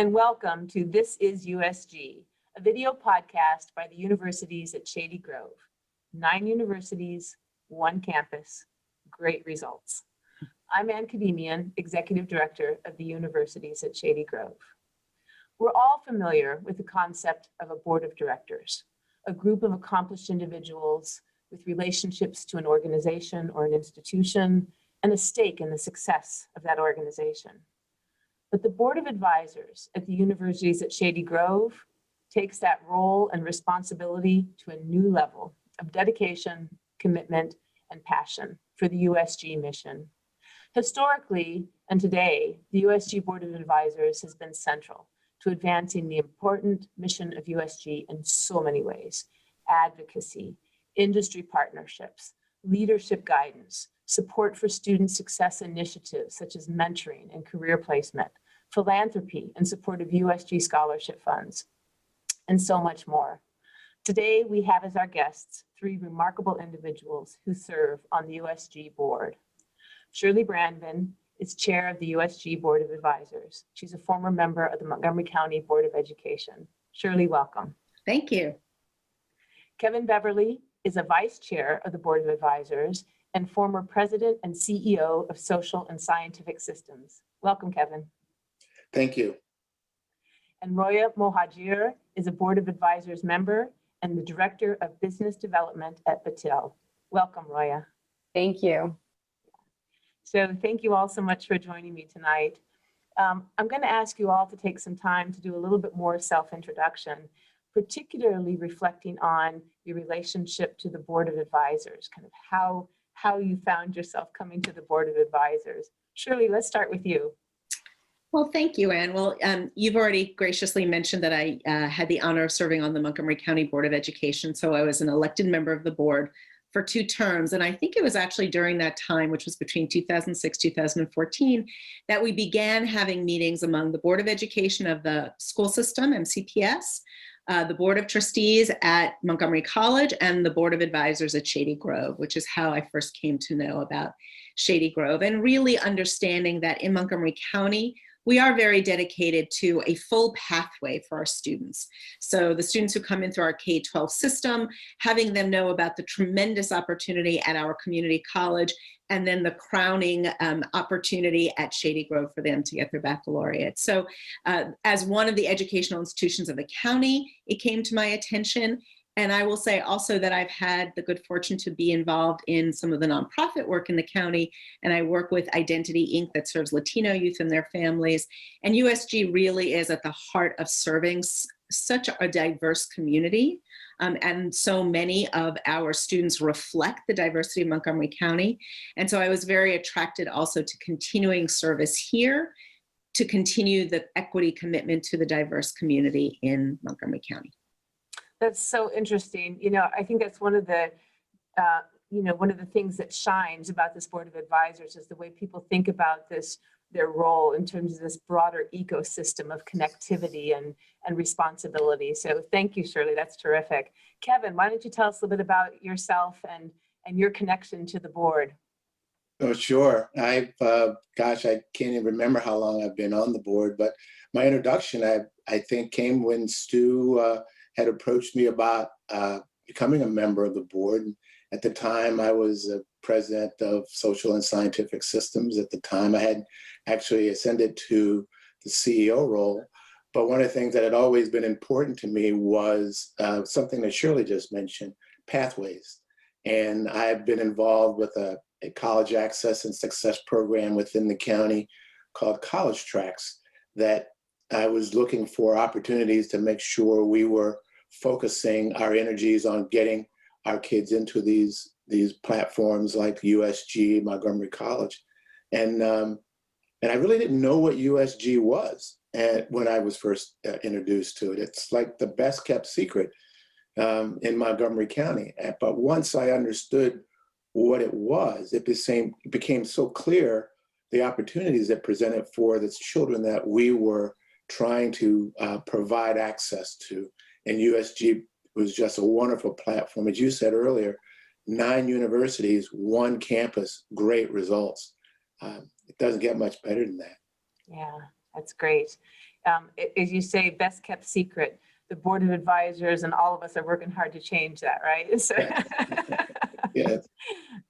and welcome to This is USG, a video podcast by the universities at Shady Grove. 9 universities, 1 campus, great results. I'm M Khademian, Executive Director of the universities at Shady Grove. We're all familiar with the concept of a board of directors, a group of accomplished individuals with relationships to an organization or an institution and a stake in the success of that organization. But the Board of Advisors at the universities at Shady Grove takes that role and responsibility to a new level of dedication, commitment, and passion for the USG mission. Historically and today, the USG Board of Advisors has been central to advancing the important mission of USG in so many ways: advocacy, industry partnerships, leadership guidance, support for student success initiatives such as mentoring and career placement, philanthropy in support of USG scholarship funds, and so much more. Today, we have as our guests 3 remarkable individuals who serve on the USG board. Shirley Brandman is chair of the USG Board of Advisors. She's a former member of the Montgomery County Board of Education. Shirley, welcome. Thank you. Beverly is a vice chair of the Board of Advisors and former president and CEO of Social and Scientific Systems. Welcome, Kevin. Thank you. And Roya Mohadjer is a Board of Advisors member and the Director of Business Development at Batil. Welcome, Roya. Thank you. So thank you all so much for joining me tonight. I'm going to ask you all to take some time to do a little bit more self-introduction, particularly reflecting on your relationship to the Board of Advisors, kind of how you found yourself coming to the Board of Advisors. Shirley, let's start with you. Well, thank you, Anne. Well, you've already graciously mentioned that I had the honor of serving on the Montgomery County Board of Education. So I was an elected member of the board for 2 terms. And I think it was actually during that time, which was between 2006, 2014, that we began having meetings among the Board of Education of the school system, MCPS, the Board of Trustees at Montgomery College, and the Board of Advisors at Shady Grove, which is how I first came to know about Shady Grove, and really understanding that in Montgomery County, we are very dedicated to a full pathway for our students. So the students who come in through our K-12 system, having them know about the tremendous opportunity at our community college, and then the crowning opportunity at Shady Grove for them to get their baccalaureate. So as one of the educational institutions of the county, it came to my attention. And I will say also that I've had the good fortune to be involved in some of the nonprofit work in the county. And I work with Identity Inc. that serves Latino youth and their families. And USG really is at the heart of serving such a diverse community. And so many of our students reflect the diversity of Montgomery County. And so I was very attracted also to continuing service here, to continue the equity commitment to the diverse community in Montgomery County. That's so interesting. You know, I think that's one of the, one of the things that shines about this Board of Advisors is the way people think about this, their role in terms of this broader ecosystem of connectivity and responsibility. So thank you, Shirley. That's terrific. Kevin, why don't you tell us a little bit about yourself and your connection to the board? Oh, sure. I can't even remember how long I've been on the board, but my introduction, I think, came when Stu had approached me about becoming a member of the board. At the time, I was president of Social and Scientific Systems. At the time, I had actually ascended to the CEO role. But one of the things that had always been important to me was something that Shirley just mentioned, pathways. And I've been involved with a college access and success program within the county called College Tracks that I was looking for opportunities to make sure we were focusing our energies on getting our kids into these platforms like USG, Montgomery College. And I really didn't know what USG was when I was first introduced to it. It's like the best kept secret in Montgomery County. But once I understood what it was, it became so clear the opportunities that presented for the children that we were trying to provide access to. And USG was just a wonderful platform. As you said earlier, 9 universities, 1 campus, great results. It doesn't get much better than that. Yeah, that's great. As you say, best kept secret. The Board of Advisors and all of us are working hard to change that, right? So, Yes.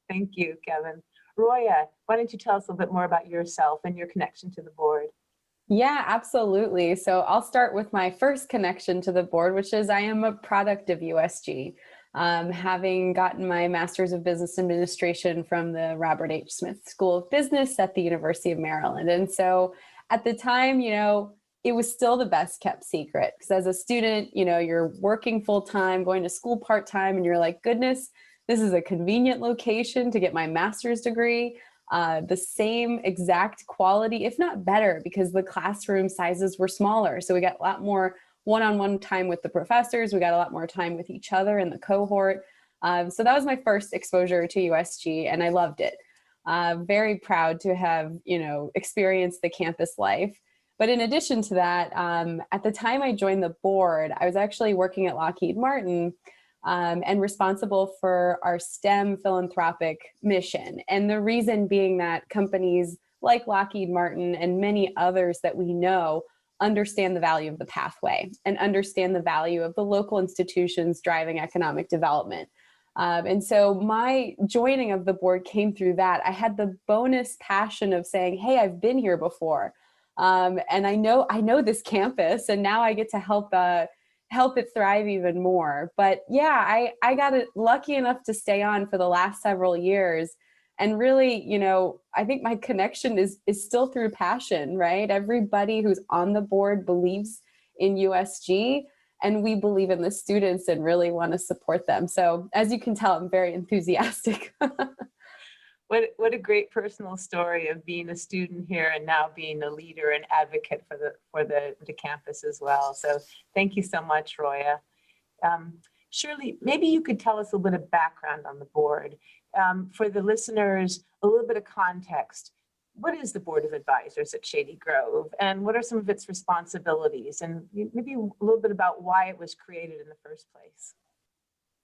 thank you, Kevin. Roya, why don't you tell us a little bit more about yourself and your connection to the board? Yeah, absolutely. So I'll start with my first connection to the board, which is I am a product of USG. Having gotten my Master's of Business Administration from the Robert H. Smith School of Business at the University of Maryland. And so at the time, it was still the best kept secret, because as a student, you're working full time, going to school part time, and you're like, goodness, this is a convenient location to get my master's degree. The same exact quality, if not better, because the classroom sizes were smaller. So we got a lot more one-on-one time with the professors. We got a lot more time with each other in the cohort. So that was my first exposure to USG, and I loved it. Very proud to have, experienced the campus life. But in addition to that, at the time I joined the board, I was actually working at Lockheed Martin and responsible for our STEM philanthropic mission. And the reason being that companies like Lockheed Martin and many others that we know understand the value of the pathway and understand the value of the local institutions driving economic development. And so my joining of the board came through that. I had the bonus passion of saying, hey, I've been here before. And I know this campus, and now I get to help it thrive even more. But yeah, I got lucky enough to stay on for the last several years. And really, I think my connection is still through passion, right? Everybody who's on the board believes in USG, and we believe in the students and really want to support them. So as you can tell, I'm very enthusiastic. What a great personal story of being a student here and now being a leader and advocate for the campus as well. So thank you so much, Roya. Shirley, maybe you could tell us a little bit of background on the board. For the listeners, a little bit of context. What is the Board of Advisors at Shady Grove, and what are some of its responsibilities? And maybe a little bit about why it was created in the first place.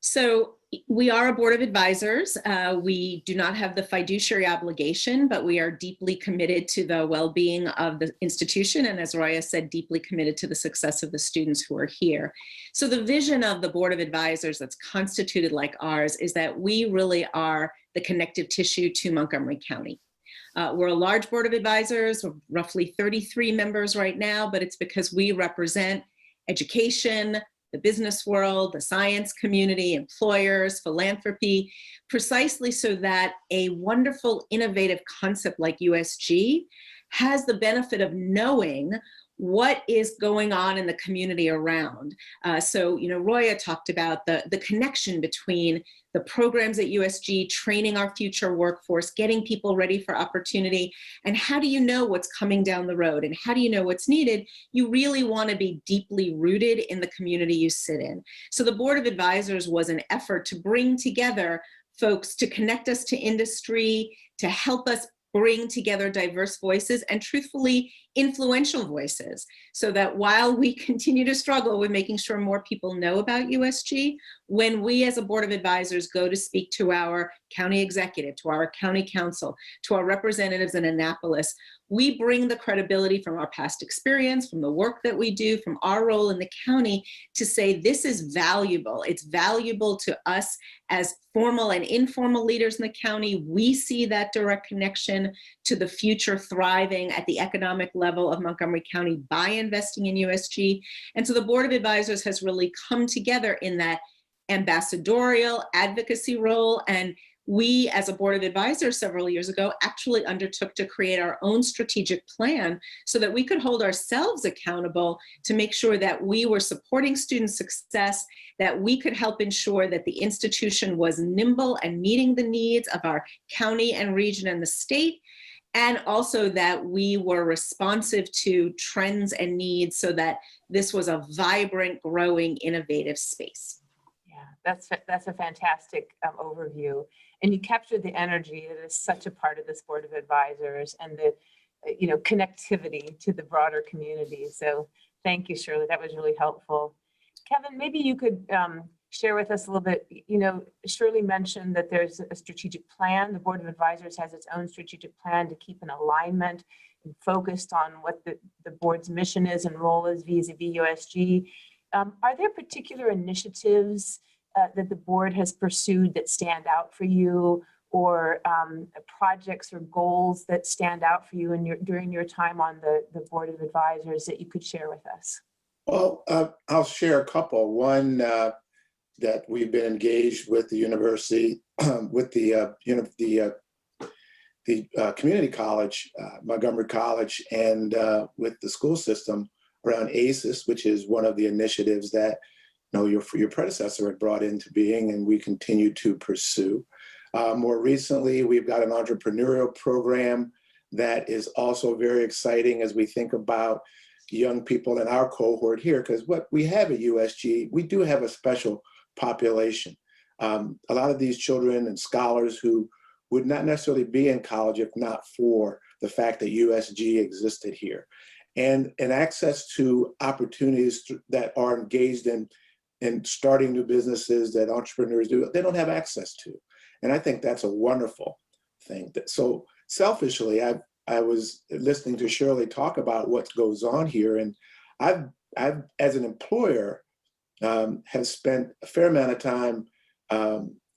So we are a board of advisors. We do not have the fiduciary obligation, but we are deeply committed to the well-being of the institution. And as Roya said, deeply committed to the success of the students who are here. So the vision of the Board of Advisors that's constituted like ours is that we really are the connective tissue to Montgomery County. We're a large board of advisors, we're roughly 33 members right now, but it's because we represent education, the business world, the science community, employers, philanthropy, precisely so that a wonderful, innovative concept like USG has the benefit of knowing what is going on in the community around. So, Roya talked about the connection between the programs at USG, training our future workforce, getting people ready for opportunity, and how do you know what's coming down the road, and how do you know what's needed? You really want to be deeply rooted in the community you sit in. So the Board of Advisors was an effort to bring together folks to connect us to industry, to help us bring together diverse voices and truthfully influential voices, so that while we continue to struggle with making sure more people know about USG, when we as a Board of Advisors go to speak to our county executive, to our county council, to our representatives in Annapolis, we bring the credibility from our past experience, from the work that we do, from our role in the county to say this is valuable. It's valuable to us as formal and informal leaders in the county. We see that direct connection to the future thriving at the economic level of Montgomery County by investing in USG. And so the Board of Advisors has really come together in that ambassadorial advocacy role. And we, as a Board of Advisors several years ago, actually undertook to create our own strategic plan so that we could hold ourselves accountable to make sure that we were supporting student success, that we could help ensure that the institution was nimble and meeting the needs of our county and region and the state, and also that we were responsive to trends and needs so that this was a vibrant, growing, innovative space. Yeah, that's a fantastic overview. And you captured the energy that is such a part of this Board of Advisors and the connectivity to the broader community. So thank you, Shirley. That was really helpful. Kevin, maybe you could share with us a little bit. Shirley mentioned that there's a strategic plan. The Board of Advisors has its own strategic plan to keep in alignment. focused on what the board's mission is and role is vis-a-vis USG. Are there particular initiatives that the board has pursued that stand out for you, or projects or goals that stand out for you during your time on the Board of Advisors that you could share with us? Well, I'll share a couple. One that we've been engaged with the university, with the community college, Montgomery College, and with the school system around ACES, which is one of the initiatives that your predecessor had brought into being, and we continue to pursue. More recently, we've got an entrepreneurial program that is also very exciting as we think about young people in our cohort here, because what we have at USG, we do have a special population. A lot of these children and scholars who would not necessarily be in college if not for the fact that USG existed here. And access to opportunities that are engaged in starting new businesses that entrepreneurs do, they don't have access to. And I think that's a wonderful thing. So selfishly, I was listening to Shirley talk about what goes on here, and I've as an employer, have spent a fair amount of time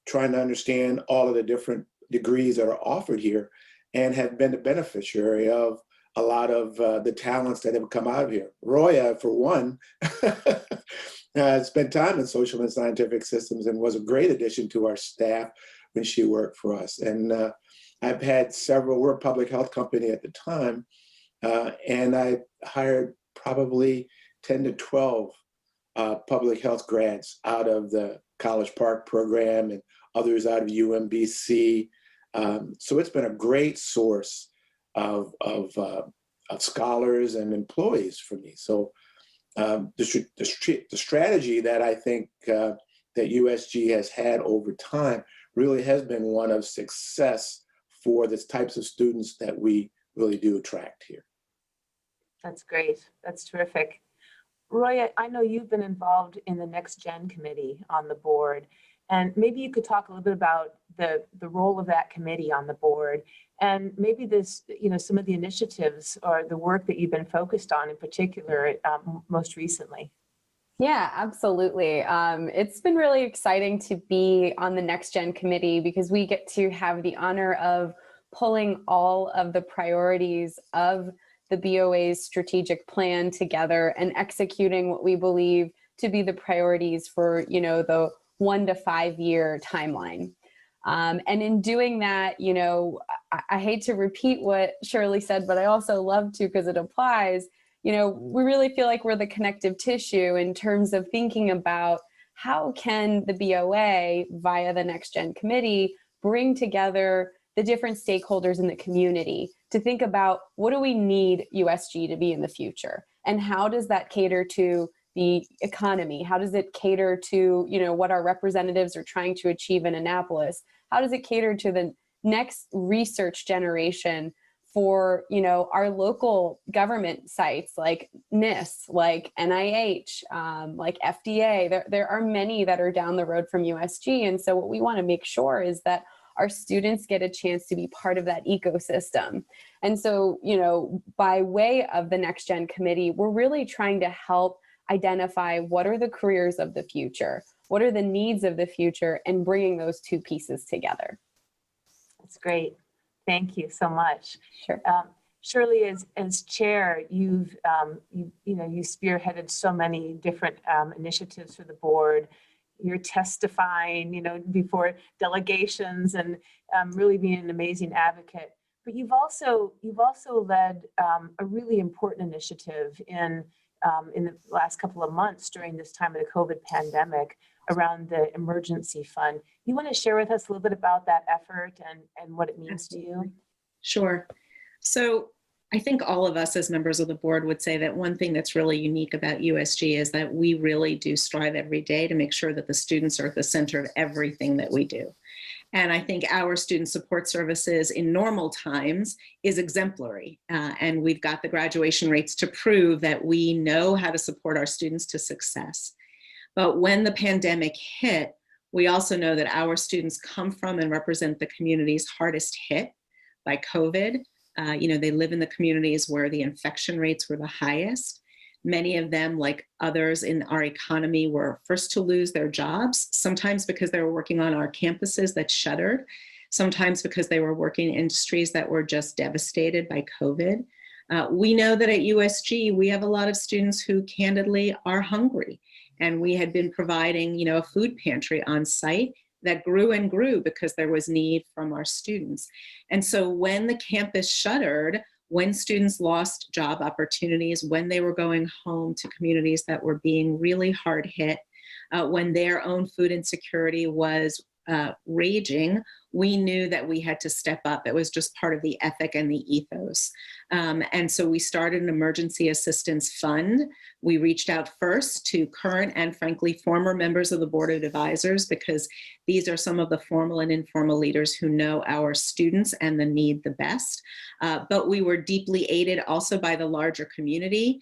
trying to understand all of the different degrees that are offered here, and have been the beneficiary of a lot of the talents that have come out of here. Roya, for one, spent time in social and scientific systems and was a great addition to our staff when she worked for us. And I've had several, we're a public health company at the time, and I hired probably 10 to 12 public health grads out of the College Park program and others out of UMBC. So it's been a great source of scholars and employees for me. So the strategy that I think that USG has had over time really has been one of success for the types of students that we really do attract here. That's great. That's terrific. Roya, I know you've been involved in the Next Gen Committee on the board, and maybe you could talk a little bit about the role of that committee on the board, and maybe this, some of the initiatives or the work that you've been focused on in particular most recently. Yeah, absolutely. It's been really exciting to be on the Next Gen Committee because we get to have the honor of pulling all of the priorities of the BOA's strategic plan together and executing what we believe to be the priorities for, the 1 to 5 year timeline. And in doing that, I hate to repeat what Shirley said, but I also love to because it applies. We really feel like we're the connective tissue in terms of thinking about how can the BOA via the Next Gen Committee bring together the different stakeholders in the community to think about what do we need USG to be in the future, and how does that cater to the economy? How does it cater to, what our representatives are trying to achieve in Annapolis? How does it cater to the next research generation for, our local government sites like NIST, like NIH, like FDA? There are many that are down the road from USG. And so what we want to make sure is that our students get a chance to be part of that ecosystem. And so, by way of the Next Gen Committee, we're really trying to help identify what are the careers of the future, what are the needs of the future, and bringing those two pieces together. That's great. Thank you so much. Sure. Shirley, as chair, you spearheaded so many different initiatives for the board. You're testifying, before delegations and really being an amazing advocate. But you've also led a really important initiative in the last couple of months during this time of the COVID pandemic around the emergency fund. You want to share with us a little bit about that effort and what it means to you? Sure. So I think all of us as members of the board would say that one thing that's really unique about USG is that we really do strive every day to make sure that the students are at the center of everything that we do. And I think our student support services in normal times is exemplary. And we've got the graduation rates to prove that we know how to support our students to success. But when the pandemic hit, we also know that our students come from and represent the communities hardest hit by COVID, They live in the communities where the infection rates were the highest. Many of them, like others in our economy, were first to lose their jobs, sometimes because they were working on our campuses that shuttered, sometimes because they were working in industries that were just devastated by COVID. We know that at USG, we have a lot of students who candidly are hungry. And we had been providing, a food pantry on site that grew and grew because there was need from our students. And so when the campus shuttered, when students lost job opportunities, when they were going home to communities that were being really hard hit, when their own food insecurity was raging, we knew that we had to step up. It was just part of the ethic and the ethos. And so we started an emergency assistance fund. We reached out first to current and frankly former members of the Board of Advisors, because these are some of the formal and informal leaders who know our students and the need the best. But we were deeply aided also by the larger community.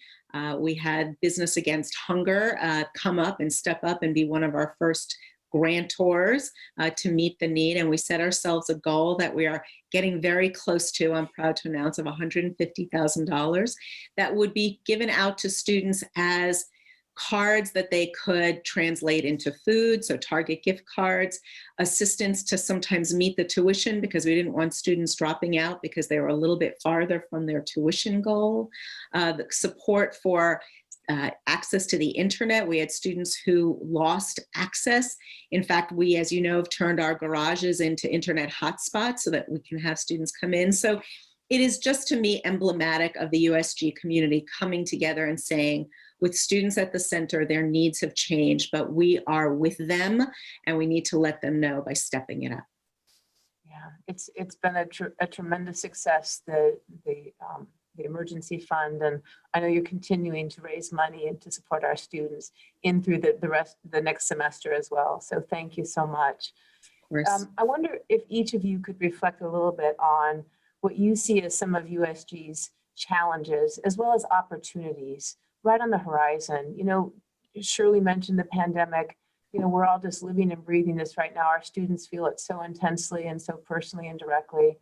We had Business Against Hunger come up and step up and be one of our first grantors to meet the need. And we set ourselves a goal that we are getting very close to, I'm proud to announce, of $150,000 that would be given out to students as cards that they could translate into food, so Target gift cards, assistance to sometimes meet the tuition because we didn't want students dropping out because they were a little bit farther from their tuition goal, the support for access to the internet. We had students who lost access. In fact, we, as you know, have turned our garages into internet hotspots so that we can have students come in. So it is just, to me, emblematic of the USG community coming together and saying, with students at the center, their needs have changed, but we are with them and we need to let them know by stepping it up. Yeah, it's been a tremendous success, the emergency fund, and I know you're continuing to raise money and to support our students in through the next semester as well. So thank you so much. I wonder if each of you could reflect a little bit on what you see as some of USG's challenges as well as opportunities right on the horizon. Shirley mentioned the pandemic. We're all just living and breathing this right now. Our students feel it so intensely and so personally and directly.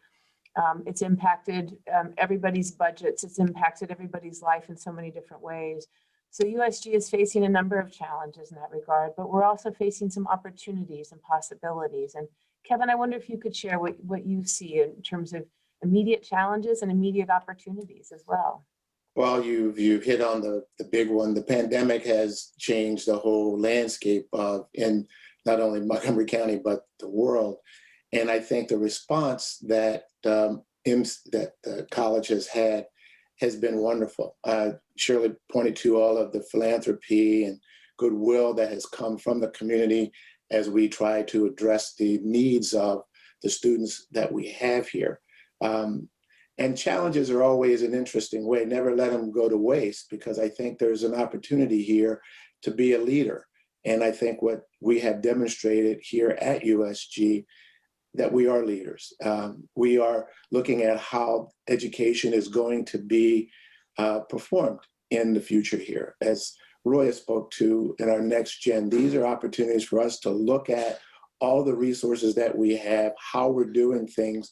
It's impacted everybody's budgets. It's impacted everybody's life in so many different ways. So USG is facing a number of challenges in that regard, but we're also facing some opportunities and possibilities. And Kevin, I wonder if you could share what you see in terms of immediate challenges and immediate opportunities as well. Well, you've hit on the big one. The pandemic has changed the whole landscape in not only Montgomery County, but the world. And I think the response that the college has had has been wonderful. Shirley pointed to all of the philanthropy and goodwill that has come from the community as we try to address the needs of the students that we have here. And challenges are always an interesting way. Never let them go to waste, because I think there's an opportunity here to be a leader. And I think what we have demonstrated here at USG, that we are leaders. We are looking at how education is going to be performed in the future here. As Roya spoke to in our next gen, these are opportunities for us to look at all the resources that we have, how we're doing things,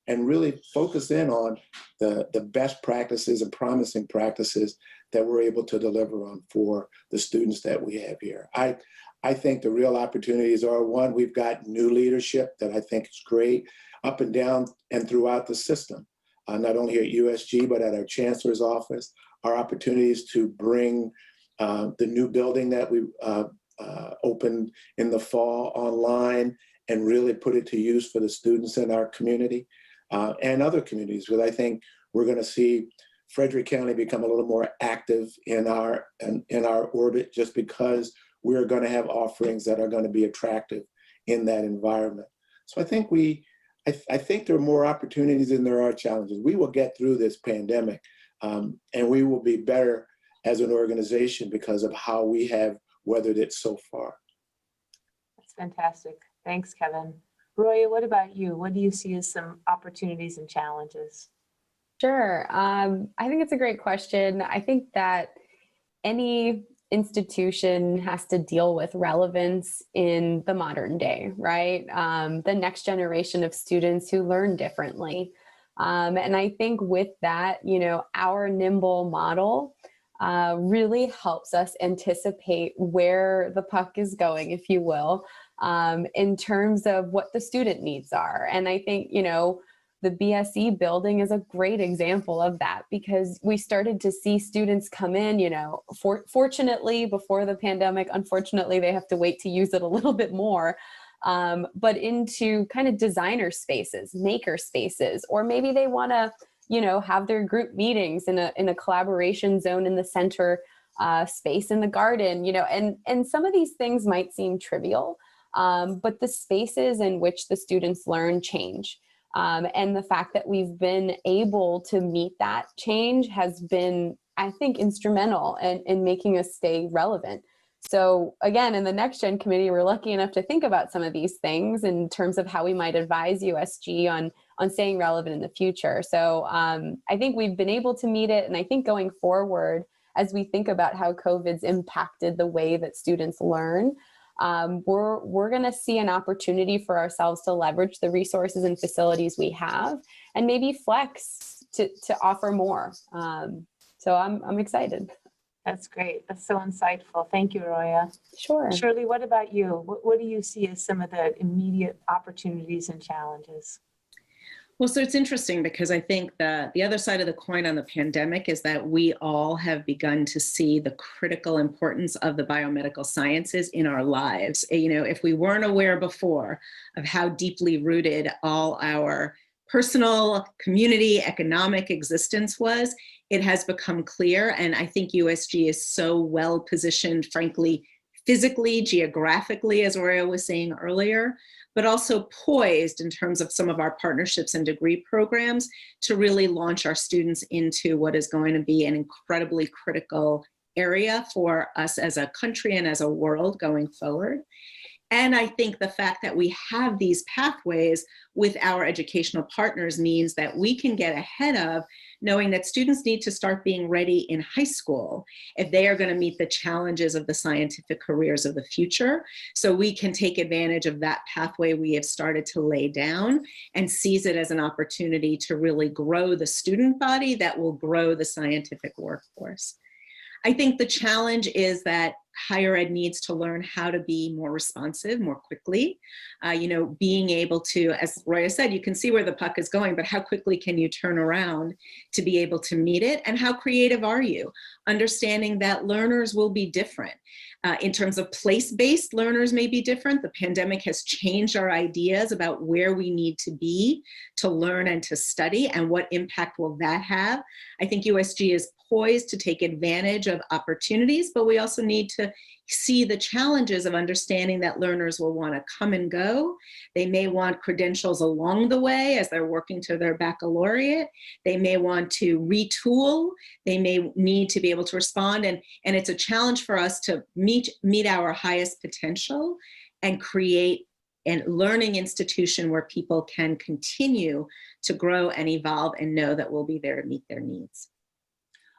and really focus in on the best practices and promising practices that we're able to deliver on for the students that we have here. I think the real opportunities are, one, we've got new leadership that I think is great up and down and throughout the system, not only here at USG, but at our chancellor's office. Our opportunities to bring the new building that we opened in the fall online and really put it to use for the students in our community and other communities, because I think we're going to see Frederick County become a little more active in our orbit, just because we're going to have offerings that are going to be attractive in that environment. So I think I think there are more opportunities than there are challenges. We will get through this pandemic, and we will be better as an organization because of how we have weathered it so far. That's fantastic. Thanks, Kevin. Roya, what about you? What do you see as some opportunities and challenges? Sure. I think it's a great question. I think that any institution has to deal with relevance in the modern day, right? The next generation of students who learn differently. And I think with that, our nimble model really helps us anticipate where the puck is going, if you will, in terms of what the student needs are. And I think, the BSE building is a great example of that, because we started to see students come in, fortunately before the pandemic, unfortunately, they have to wait to use it a little bit more, but into kind of designer spaces, maker spaces, or maybe they want to, have their group meetings in a collaboration zone in the center space in the garden, and some of these things might seem trivial, but the spaces in which the students learn change. And the fact that we've been able to meet that change has been, I think, instrumental in making us stay relevant. So again, in the Next Gen Committee, we're lucky enough to think about some of these things in terms of how we might advise USG on staying relevant in the future. So I think we've been able to meet it. And I think going forward, as we think about how COVID's impacted the way that students learn, we're going to see an opportunity for ourselves to leverage the resources and facilities we have and maybe flex to offer more. So I'm excited. That's great. That's so insightful. Thank you, Roya. Sure. Shirley, what about you? What do you see as some of the immediate opportunities and challenges? Well, so it's interesting because I think that the other side of the coin on the pandemic is that we all have begun to see the critical importance of the biomedical sciences in our lives. If we weren't aware before of how deeply rooted all our personal, community, economic existence was, it has become clear. And I think USG is so well positioned, frankly, physically, geographically, as Roya was saying earlier, but also poised in terms of some of our partnerships and degree programs to really launch our students into what is going to be an incredibly critical area for us as a country and as a world going forward. And I think the fact that we have these pathways with our educational partners means that we can get ahead of knowing that students need to start being ready in high school if they are going to meet the challenges of the scientific careers of the future. So we can take advantage of that pathway we have started to lay down and seize it as an opportunity to really grow the student body that will grow the scientific workforce. I think the challenge is that higher ed needs to learn how to be more responsive more quickly. Being able to, as Roya said, you can see where the puck is going, but how quickly can you turn around to be able to meet it? And how creative are you? Understanding that learners will be different. In terms of place-based, learners may be different. The pandemic has changed our ideas about where we need to be to learn and to study, and what impact will that have. I think USG is poised to take advantage of opportunities, but we also need to see the challenges of understanding that learners will want to come and go. They may want credentials along the way as they're working to their baccalaureate. They may want to retool. They may need to be able to respond. And it's a challenge for us to meet our highest potential and create a learning institution where people can continue to grow and evolve and know that we'll be there to meet their needs.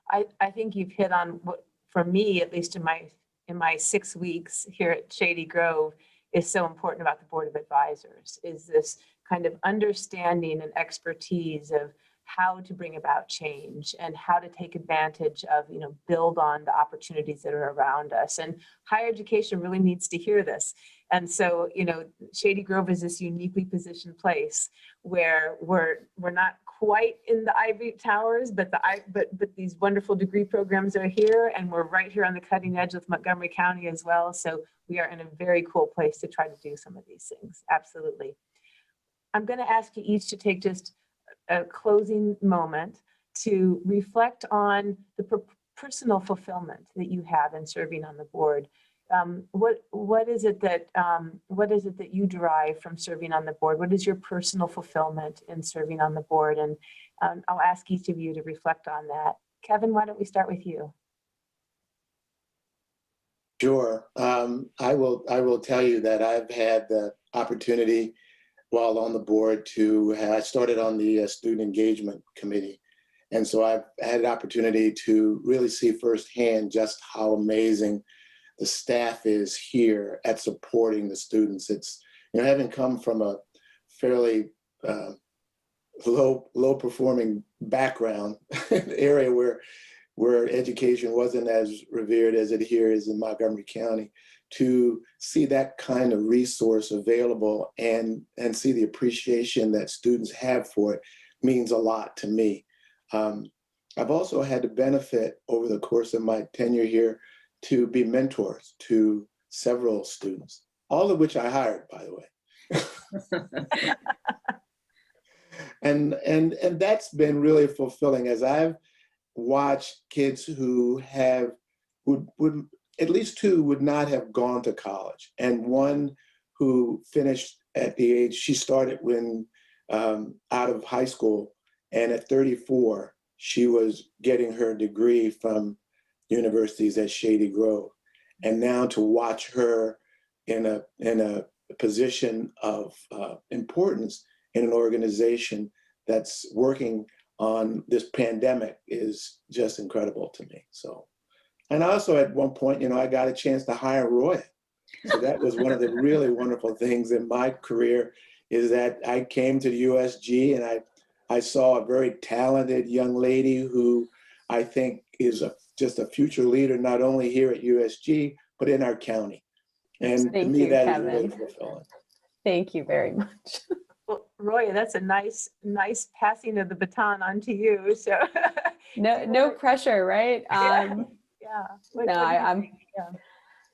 I think you've hit on what, for me, at least in my 6 weeks here at Shady Grove, is so important about the Board of Advisors, is this kind of understanding and expertise of how to bring about change and how to take advantage of, build on the opportunities that are around us. And higher education really needs to hear this. And so, Shady Grove is this uniquely positioned place where we're not quite in the ivory towers, but these wonderful degree programs are here, and we're right here on the cutting edge with Montgomery County as well. So we are in a very cool place to try to do some of these things. Absolutely. I'm going to ask you each to take just a closing moment to reflect on the personal fulfillment that you have in serving on the board. What is it that you derive from serving on the board? What is your personal fulfillment in serving on the board? And I'll ask each of you to reflect on that. Kevin, why don't we start with you? Sure. I will tell you that I've had the opportunity while on the board I started on the student engagement committee. And so I've had an opportunity to really see firsthand just how amazing the staff is here at supporting the students. It's, having come from a fairly low performing background, area where education wasn't as revered as it here is in Montgomery County, to see that kind of resource available and see the appreciation that students have for it means a lot to me. I've also had the benefit over the course of my tenure here to be mentors to several students, all of which I hired, by the way. And that's been really fulfilling as I've watched kids who would at least two would not have gone to college, and one who finished at the age she started when out of high school, and at 34 she was getting her degree from universities at Shady Grove, and now to watch her in a position of importance in an organization that's working on this pandemic is just incredible to me. So, and also at one point, I got a chance to hire Roya. So that was one of the really wonderful things in my career, is that I came to the USG and I saw a very talented young lady who I think is just a future leader, not only here at USG, but in our county. And to me, that is really fulfilling. Thank you very much. Well, Roya, that's a nice passing of the baton onto you. So No pressure, right?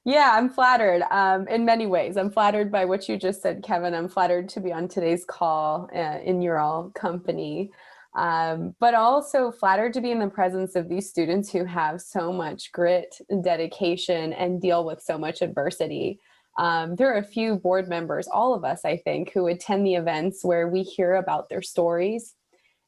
Yeah. I'm flattered in many ways. I'm flattered by what you just said, Kevin. I'm flattered to be on today's call in your all company, but also flattered to be in the presence of these students who have so much grit and dedication and deal with so much adversity. There are a few board members, all of us, I think, who attend the events where we hear about their stories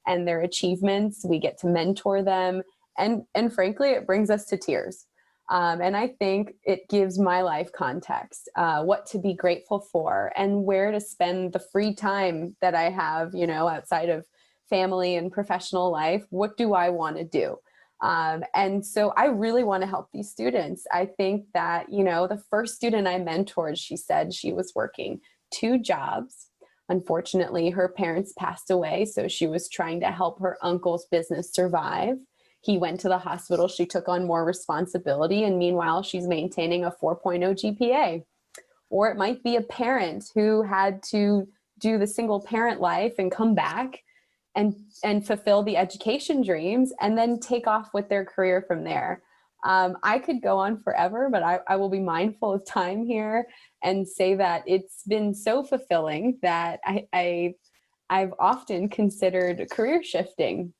and their achievements. We get to mentor them. And frankly, it brings us to tears. And I think it gives my life context, what to be grateful for and where to spend the free time that I have, outside of family and professional life. What do I want to do? And so I really want to help these students. I think that, the first student I mentored, she said she was working 2 jobs. Unfortunately, her parents passed away, so she was trying to help her uncle's business survive. He went to the hospital, she took on more responsibility, and meanwhile, she's maintaining a 4.0 GPA. Or it might be a parent who had to do the single parent life and come back and fulfill the education dreams and then take off with their career from there. I could go on forever, but I will be mindful of time here and say that it's been so fulfilling that I've often considered career shifting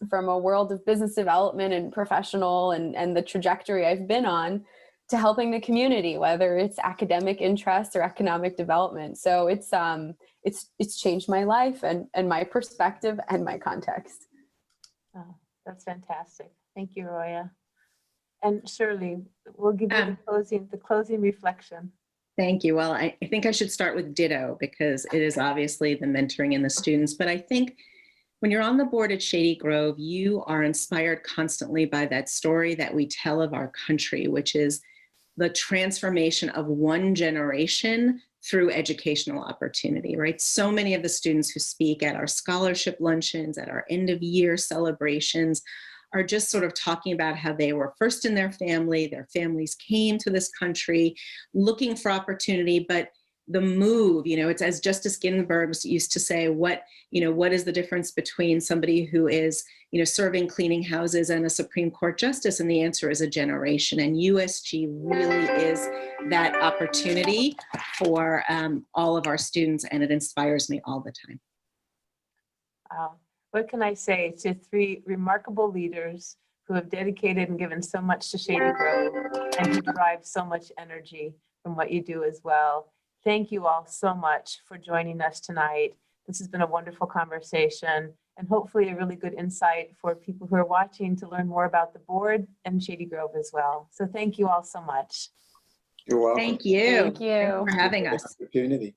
from a world of business development and professional and the trajectory I've been on to helping the community, whether it's academic interest or economic development. So it's changed my life and my perspective and my context. Oh, that's fantastic. Thank you, Roya. And Shirley, we'll give you the closing reflection. Thank you. Well, I think I should start with ditto, because it is obviously the mentoring and the students, but I think when you're on the board at Shady Grove, you are inspired constantly by that story that we tell of our country, which is the transformation of one generation through educational opportunity, right? So many of the students who speak at our scholarship luncheons, at our end of year celebrations, are just sort of talking about how they were first in their families came to this country looking for opportunity, but the move, it's as Justice Ginsburg used to say, what is the difference between somebody who is, serving cleaning houses and a Supreme Court justice? And the answer is a generation. And USG really is that opportunity for all of our students, and it inspires me all the time. Wow. What can I say to 3 remarkable leaders who have dedicated and given so much to Shady Grove and who derive so much energy from what you do as well. Thank you all so much for joining us tonight. This has been a wonderful conversation and hopefully a really good insight for people who are watching to learn more about the board and Shady Grove as well. So thank you all so much. You're welcome. Thank you. Thank you. Thanks for having us. Opportunity.